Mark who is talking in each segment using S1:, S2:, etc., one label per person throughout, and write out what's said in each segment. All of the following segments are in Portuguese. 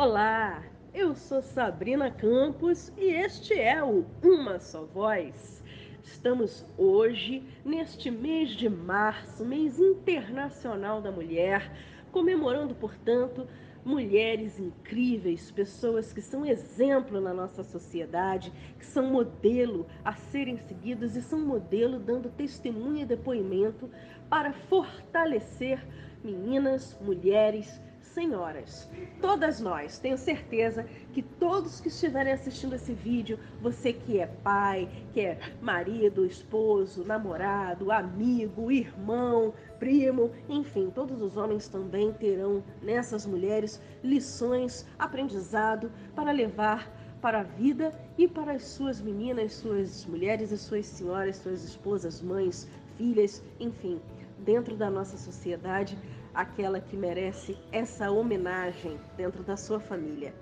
S1: Olá, eu sou Sabrina Campos e este é o Uma Só Voz. Estamos hoje, neste mês de março, mês internacional da mulher, comemorando, portanto, mulheres incríveis, pessoas que são exemplo na nossa sociedade, que são modelo a serem seguidos e são modelo dando testemunho e depoimento para fortalecer meninas, mulheres, senhoras, todas nós, tenho certeza que todos que estiverem assistindo esse vídeo, você que é pai, que é marido, esposo, namorado, amigo, irmão, primo, enfim, todos os homens também terão nessas mulheres lições, aprendizado para levar para a vida e para as suas meninas, suas mulheres e suas senhoras, suas esposas, mães, filhas, enfim, dentro da nossa sociedade, aquela que merece essa homenagem dentro da sua família.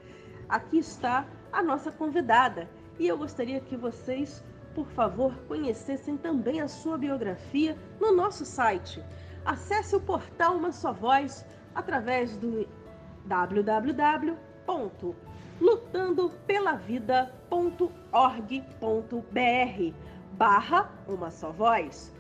S1: Aqui está a nossa convidada e eu gostaria que vocês, por favor, conhecessem também a sua biografia no nosso site. Acesse o portal Uma Só Voz através do www.lutandopelavida.org.br/Uma Só Voz.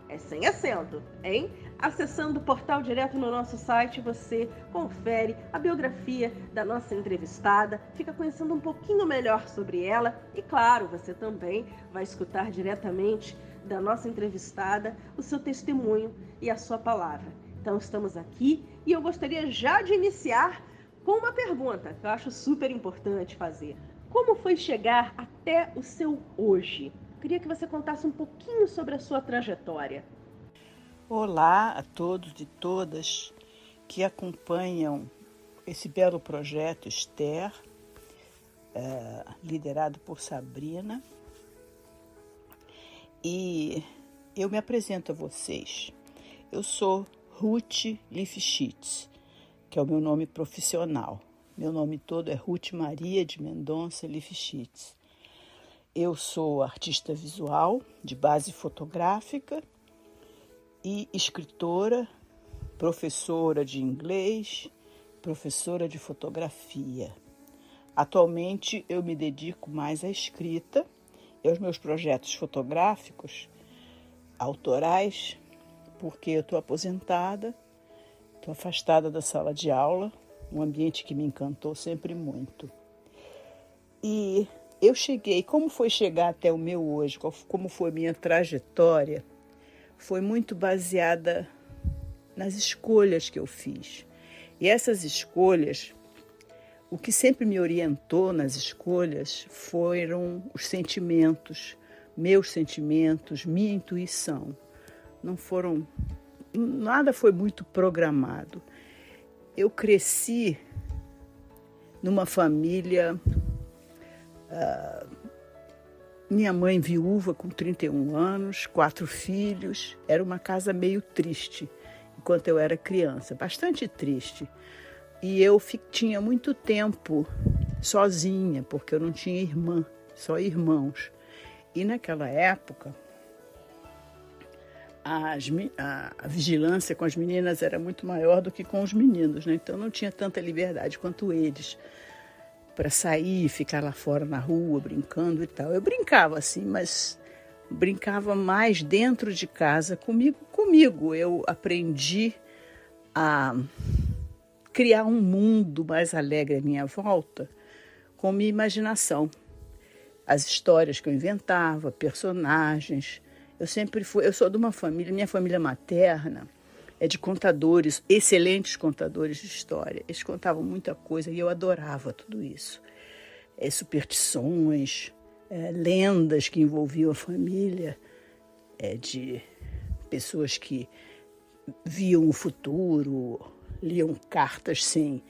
S1: É sem acento, hein? Acessando o portal direto no nosso site, você confere a biografia da nossa entrevistada, fica conhecendo um pouquinho melhor sobre ela e, claro, você também vai escutar diretamente da nossa entrevistada o seu testemunho e a sua palavra. Então, estamos aqui e eu gostaria já de iniciar com uma pergunta que eu acho super importante fazer. Como foi chegar até o seu hoje? Queria que você contasse um pouquinho sobre a sua trajetória.
S2: Olá a todos e todas que acompanham esse belo projeto Esther, liderado por Sabrina. E eu me apresento a vocês. Eu sou Ruth Lifshitz, que é o meu nome profissional. Meu nome todo é Ruth Maria de Mendonça Lifshitz. Eu sou artista visual, de base fotográfica e escritora, professora de inglês, professora de fotografia. Atualmente eu me dedico mais à escrita e aos meus projetos fotográficos, autorais, porque eu estou aposentada, estou afastada da sala de aula, um ambiente que me encantou sempre muito. E eu cheguei, como foi chegar até o meu hoje, como foi minha trajetória, foi muito baseada nas escolhas que eu fiz. E essas escolhas, o que sempre me orientou nas escolhas foram os sentimentos, meus sentimentos, minha intuição. Nada foi muito programado. Eu cresci numa família. Minha mãe viúva com 31 anos, 4 filhos, era uma casa meio triste, enquanto eu era criança, bastante triste. E eu tinha muito tempo sozinha, porque eu não tinha irmã, só irmãos. E naquela época, a vigilância com as meninas era muito maior do que com os meninos, né? Então não tinha tanta liberdade quanto eles para sair, ficar lá fora na rua, brincando e tal. Eu brincava assim, mas brincava mais dentro de casa, comigo. Eu aprendi a criar um mundo mais alegre à minha volta com minha imaginação. As histórias que eu inventava, personagens. Eu sou de uma família, minha família materna é de contadores, excelentes contadores de história. Eles contavam muita coisa e eu adorava tudo isso. Superstições, lendas que envolviam a família, de pessoas que viam o futuro, liam cartas sem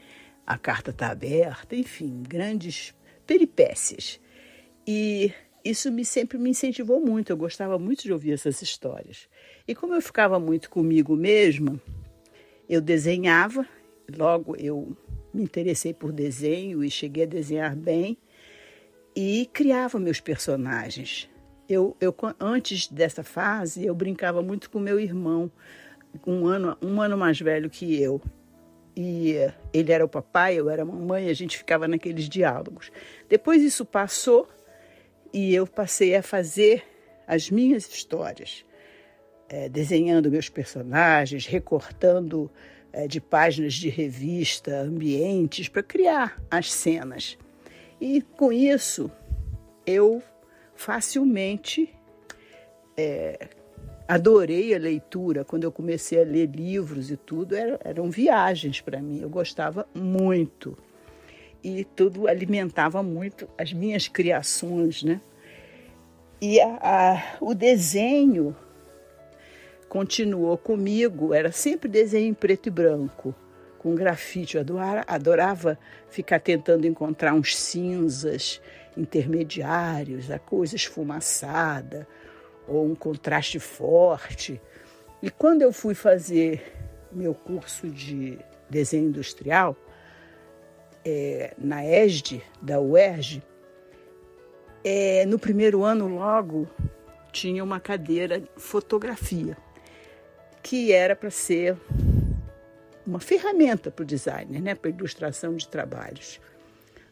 S2: a carta estar aberta, enfim, grandes peripécias. E isso sempre me incentivou muito, eu gostava muito de ouvir essas histórias. E como eu ficava muito comigo mesma, eu desenhava, logo eu me interessei por desenho e cheguei a desenhar bem e criava meus personagens. Antes dessa fase, eu brincava muito com meu irmão, um ano mais velho que eu. e ele era o papai, eu era a mamãe, a gente ficava naqueles diálogos. Depois isso passou e eu passei a fazer as minhas histórias, desenhando meus personagens, recortando de páginas de revista, ambientes, para criar as cenas. E com isso, eu facilmente adorei a leitura. Quando eu comecei a ler livros e tudo, eram viagens para mim. Eu gostava muito. E tudo alimentava muito as minhas criações, né? E o desenho continuou comigo, era sempre desenho em preto e branco, com grafite. Eu adorava ficar tentando encontrar uns cinzas intermediários, a coisa esfumaçada, ou um contraste forte. E quando eu fui fazer meu curso de desenho industrial, na ESD, da UERJ, no primeiro ano logo tinha uma cadeira fotografia, que era para ser uma ferramenta para o designer, né? Para ilustração de trabalhos.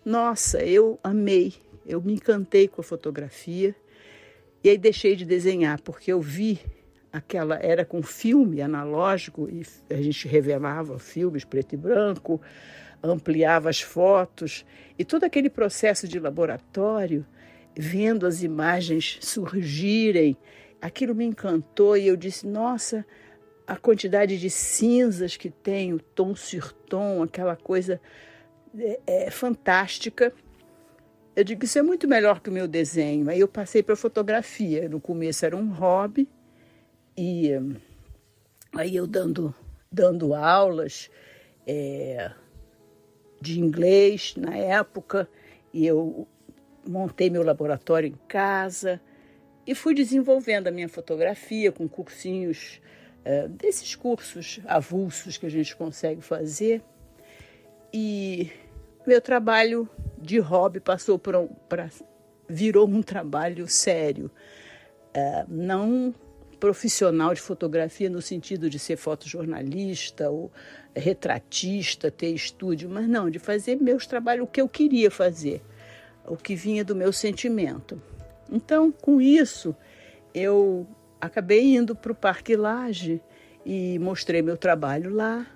S2: Nossa, eu amei, eu me encantei com a fotografia e aí deixei de desenhar, porque eu vi era com filme analógico e a gente revelava filmes preto e branco, ampliava as fotos e todo aquele processo de laboratório, vendo as imagens surgirem, aquilo me encantou e eu disse, nossa, a quantidade de cinzas que tem, o tom sur tom, aquela coisa fantástica. Eu digo, isso é muito melhor que o meu desenho. Aí eu passei para a fotografia. No começo era um hobby, e aí eu dando aulas de inglês na época, e eu montei meu laboratório em casa e fui desenvolvendo a minha fotografia com cursinhos, desses cursos avulsos que a gente consegue fazer. E meu trabalho de hobby virou um trabalho sério, não profissional de fotografia no sentido de ser fotojornalista ou retratista, ter estúdio, mas não, de fazer meus trabalhos, o que eu queria fazer, o que vinha do meu sentimento. Então, com isso, eu acabei indo para o Parque Lage e mostrei meu trabalho lá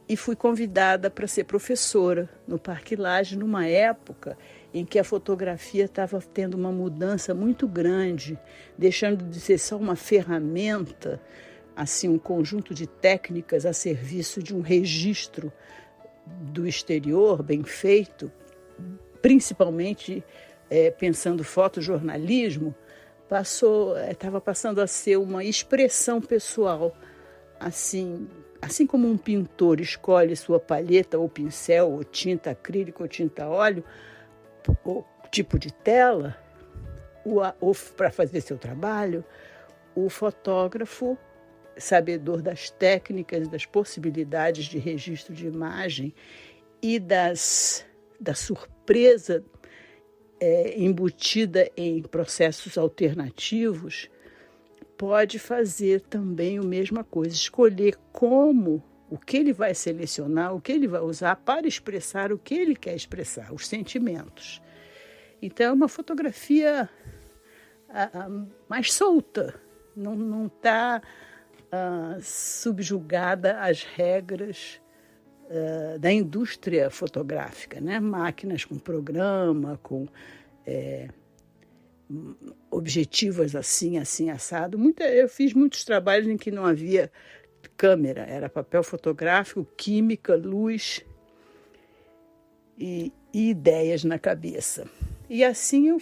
S2: e fui convidada para ser professora no Parque Lage numa época em que a fotografia estava tendo uma mudança muito grande, deixando de ser só uma ferramenta, assim, um conjunto de técnicas a serviço de um registro do exterior bem feito, principalmente pensando fotojornalismo, estava passando a ser uma expressão pessoal, assim como um pintor escolhe sua palheta ou pincel ou tinta acrílica ou tinta a óleo, o tipo de tela, ou para fazer seu trabalho, o fotógrafo, sabedor das técnicas, das possibilidades de registro de imagem e da surpresa embutida em processos alternativos, pode fazer também a mesma coisa, escolher o que ele vai selecionar, o que ele vai usar para expressar o que ele quer expressar, os sentimentos. Então, é uma fotografia mais solta, não está subjugada às regras da indústria fotográfica, né? Máquinas com programa, com objetivos assim, assado. Eu fiz muitos trabalhos em que não havia câmera, era papel fotográfico, química, luz e ideias na cabeça. E assim eu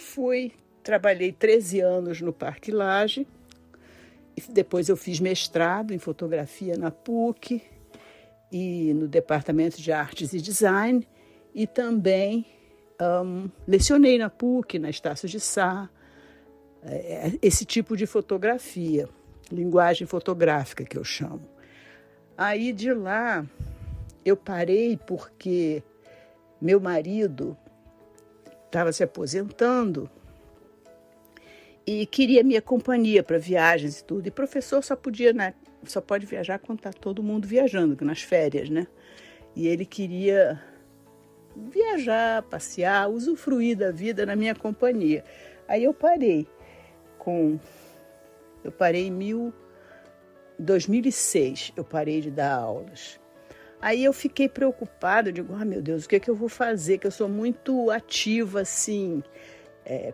S2: trabalhei 13 anos no Parque Lage, e depois eu fiz mestrado em fotografia na PUC e no Departamento de Artes e Design, e também lecionei na PUC, na Estácio de Sá, esse tipo de fotografia, linguagem fotográfica que eu chamo. Aí de lá eu parei porque meu marido estava se aposentando e queria minha companhia para viagens e tudo. E professor só podia, só pode viajar quando está todo mundo viajando, nas férias, né? E ele queria viajar, passear, usufruir da vida na minha companhia. Aí eu parei em 2006, eu parei de dar aulas. Aí eu fiquei preocupada, digo, meu Deus, o que é que eu vou fazer? Que eu sou muito ativa, assim,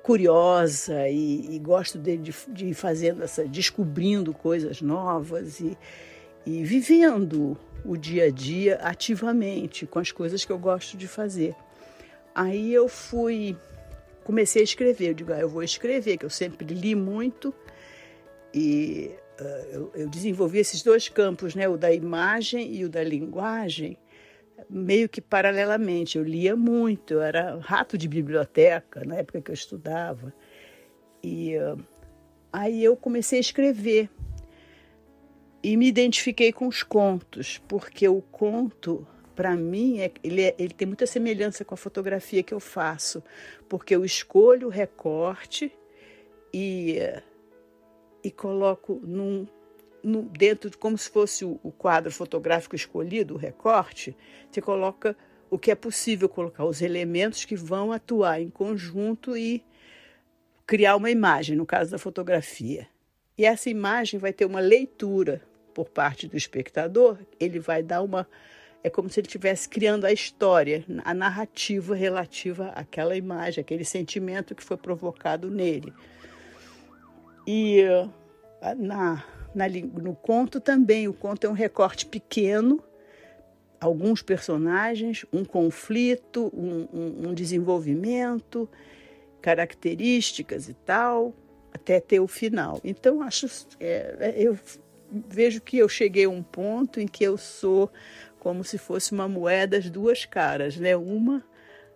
S2: curiosa e gosto de ir fazendo descobrindo coisas novas e vivendo o dia a dia ativamente com as coisas que eu gosto de fazer. Aí eu comecei a escrever, eu digo, eu vou escrever, que eu sempre li muito e eu desenvolvi esses dois campos, né, o da imagem e o da linguagem, meio que paralelamente. Eu lia muito, eu era rato de biblioteca na época que eu estudava. E aí eu comecei a escrever e me identifiquei com os contos, porque o conto, para mim, ele tem muita semelhança com a fotografia que eu faço, porque eu escolho o recorte e coloco dentro, como se fosse o quadro fotográfico escolhido, o recorte, você coloca o que é possível colocar, os elementos que vão atuar em conjunto e criar uma imagem, no caso da fotografia. E essa imagem vai ter uma leitura por parte do espectador, ele vai dar é como se ele estivesse criando a história, a narrativa relativa àquela imagem, aquele sentimento que foi provocado nele. E no conto também, o conto é um recorte pequeno, alguns personagens, um conflito, um desenvolvimento, características e tal, até ter o final. Então, eu vejo que eu cheguei a um ponto em que eu sou como se fosse uma moeda de duas caras, né? Uma,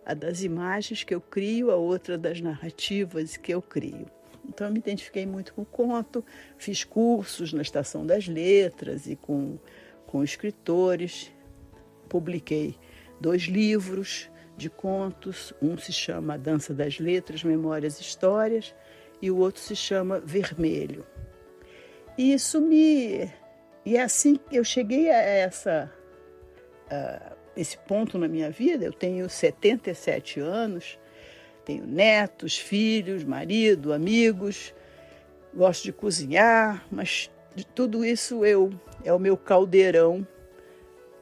S2: a das imagens que eu crio, a outra das narrativas que eu crio. Então, eu me identifiquei muito com o conto, fiz cursos na Estação das Letras e com escritores, publiquei 2 livros de contos, um se chama A Dança das Letras, Memórias e Histórias, e o outro se chama Vermelho. E e assim eu cheguei a esse ponto na minha vida. Eu tenho 77 anos, tenho netos, filhos, marido, amigos, gosto de cozinhar, mas de tudo isso é o meu caldeirão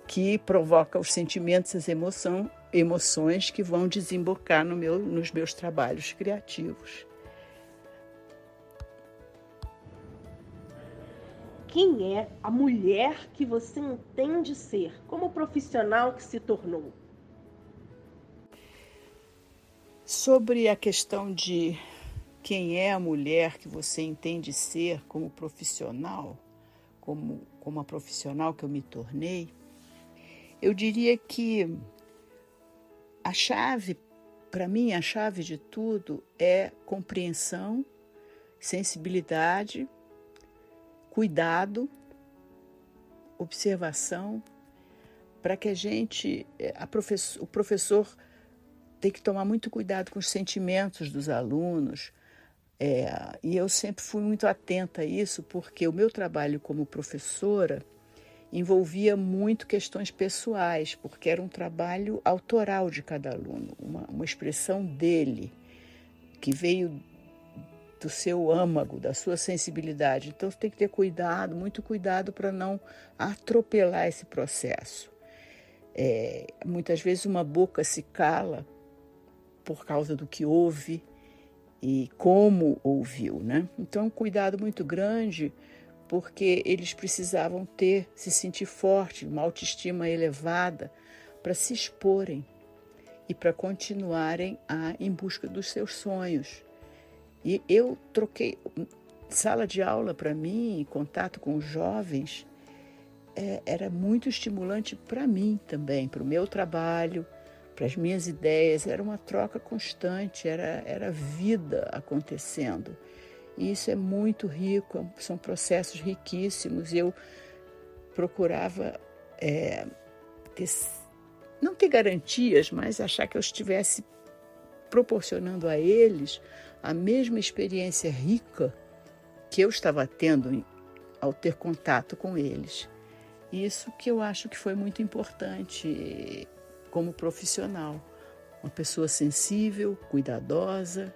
S2: que provoca os sentimentos, as emoções que vão desembocar nos meus trabalhos criativos.
S1: Quem é a mulher que você entende ser, como profissional que se tornou?
S2: Sobre a questão de quem é a mulher que você entende ser como profissional, como a profissional que eu me tornei, eu diria que para mim, a chave de tudo é compreensão, sensibilidade, cuidado, observação, para que o professor tem que tomar muito cuidado com os sentimentos dos alunos. E eu sempre fui muito atenta a isso, porque o meu trabalho como professora envolvia muito questões pessoais, porque era um trabalho autoral de cada aluno, uma expressão dele, que veio do seu âmago, da sua sensibilidade. Então, você tem que ter cuidado, muito cuidado para não atropelar esse processo. Muitas vezes uma boca se cala por causa do que ouve e como ouviu, né? Então, um cuidado muito grande, porque eles precisavam se sentir forte, uma autoestima elevada, para se exporem e para continuarem em busca dos seus sonhos. E eu troquei sala de aula para mim, contato com os jovens, era muito estimulante para mim também, para o meu trabalho, para as minhas ideias. Era uma troca constante, era vida acontecendo. E isso é muito rico, são processos riquíssimos. Eu procurava não ter garantias, mas achar que eu estivesse proporcionando a eles a mesma experiência rica que eu estava tendo ao ter contato com eles. Isso que eu acho que foi muito importante como profissional. Uma pessoa sensível, cuidadosa,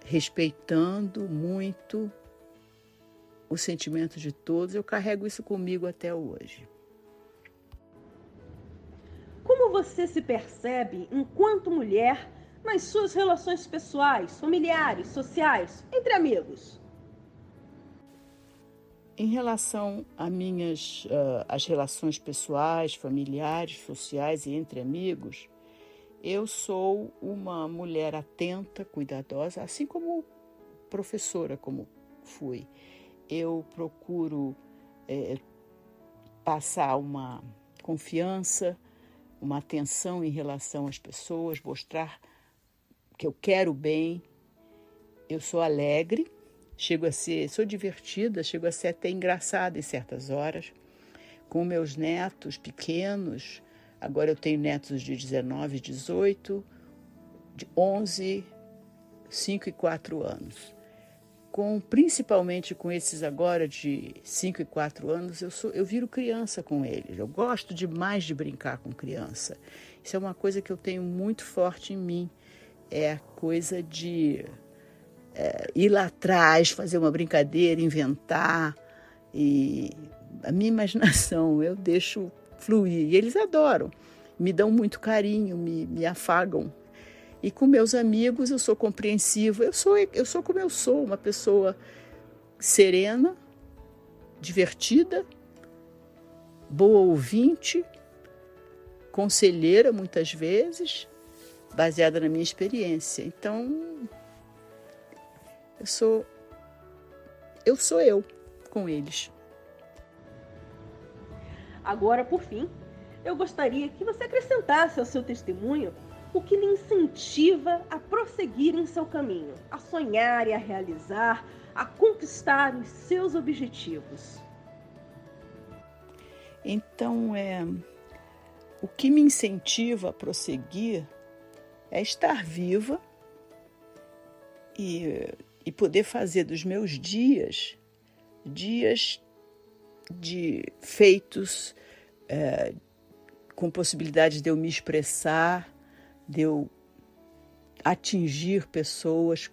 S2: respeitando muito o sentimento de todos. Eu carrego isso comigo até hoje.
S1: Como você se percebe enquanto mulher nas suas relações pessoais, familiares, sociais, entre amigos?
S2: Em relação às relações pessoais, familiares, sociais e entre amigos, eu sou uma mulher atenta, cuidadosa, assim como professora, como fui. Eu procuro passar uma confiança, uma atenção em relação às pessoas, mostrar que eu quero bem. Eu sou alegre, sou divertida, chego a ser até engraçada em certas horas. Com meus netos pequenos, agora eu tenho netos de 19, 18, de 11, 5 e 4 anos. Principalmente com esses agora de 5 e 4 anos, eu viro criança com eles. Eu gosto demais de brincar com criança. Isso é uma coisa que eu tenho muito forte em mim. É a coisa de ir lá atrás, fazer uma brincadeira, inventar. E a minha imaginação eu deixo fluir. E eles adoram, me dão muito carinho, me afagam. E com meus amigos eu sou compreensiva, eu sou como eu sou, uma pessoa serena, divertida, boa ouvinte, conselheira muitas vezes, baseada na minha experiência. Então, eu sou eu com eles.
S1: Agora, por fim, eu gostaria que você acrescentasse ao seu testemunho o que lhe incentiva a prosseguir em seu caminho, a sonhar e a realizar, a conquistar os seus objetivos.
S2: Então, o que me incentiva a prosseguir é estar viva e poder fazer dos meus dias de feitos com possibilidade de eu me expressar, de eu atingir pessoas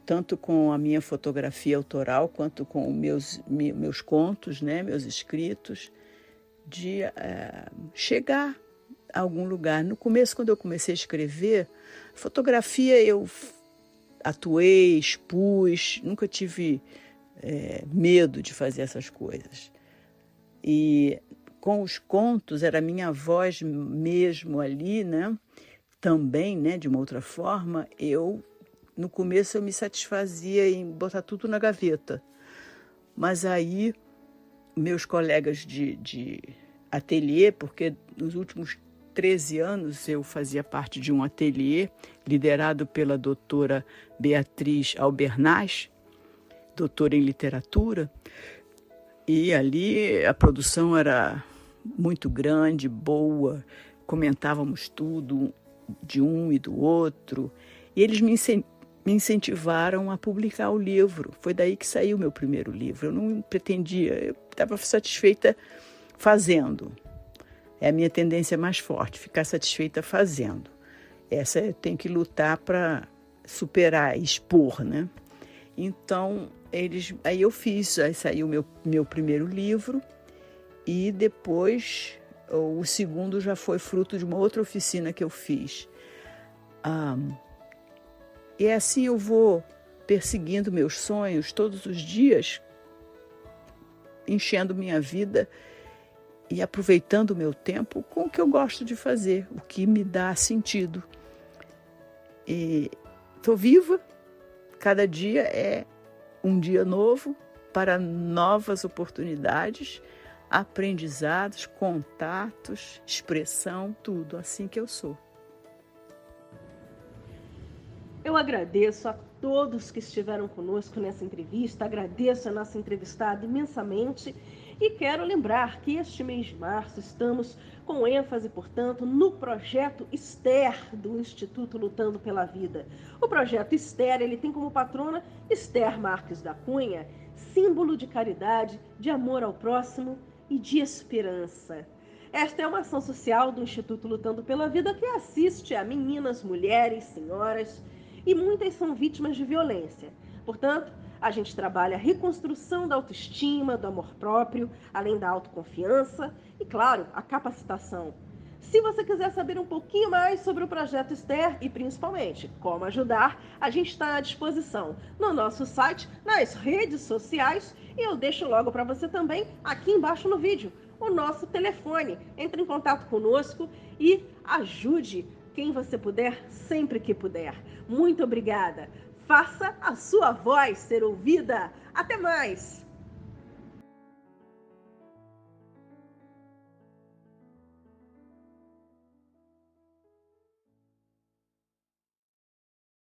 S2: tanto com a minha fotografia autoral quanto com meus contos, né, meus escritos, de chegar a algum lugar. No começo, quando eu comecei a escrever, fotografia eu atuei, expus, nunca tive medo de fazer essas coisas. E com os contos, era a minha voz mesmo ali, né? Também, né, de uma outra forma, no começo eu me satisfazia em botar tudo na gaveta. Mas aí, meus colegas de ateliê, porque nos últimos 13 anos eu fazia parte de um ateliê liderado pela doutora Beatriz Albernaz, doutora em literatura, e ali a produção era muito grande, boa, comentávamos tudo de um e do outro, e eles me incentivaram a publicar o livro. Foi daí que saiu o meu primeiro livro. Eu não pretendia, eu estava satisfeita fazendo. É a minha tendência mais forte, ficar satisfeita fazendo. Essa eu tenho que lutar para superar, expor, né? Então, aí eu fiz, aí saiu o meu primeiro livro, e depois o segundo já foi fruto de uma outra oficina que eu fiz. E assim eu vou perseguindo meus sonhos todos os dias, enchendo minha vida e aproveitando o meu tempo com o que eu gosto de fazer, o que me dá sentido. E estou viva, cada dia é um dia novo para novas oportunidades, aprendizados, contatos, expressão, tudo, assim que eu sou.
S1: Eu agradeço a todos que estiveram conosco nessa entrevista, agradeço a nossa entrevistada imensamente E quero lembrar que este mês de março estamos com ênfase, portanto, no projeto Esther do Instituto Lutando pela Vida. O projeto Esther, ele tem como patrona Esther Marques da Cunha, símbolo de caridade, de amor ao próximo e de esperança. Esta é uma ação social do Instituto Lutando pela Vida que assiste a meninas, mulheres, senhoras, e muitas são vítimas de violência. Portanto, a gente trabalha a reconstrução da autoestima, do amor próprio, além da autoconfiança e, claro, a capacitação. Se você quiser saber um pouquinho mais sobre o projeto Esther e principalmente como ajudar, a gente está à disposição no nosso site, nas redes sociais, e eu deixo logo para você também aqui embaixo no vídeo o nosso telefone. Entre em contato conosco e ajude quem você puder, sempre que puder. Muito obrigada. Faça a sua voz ser ouvida. Até mais!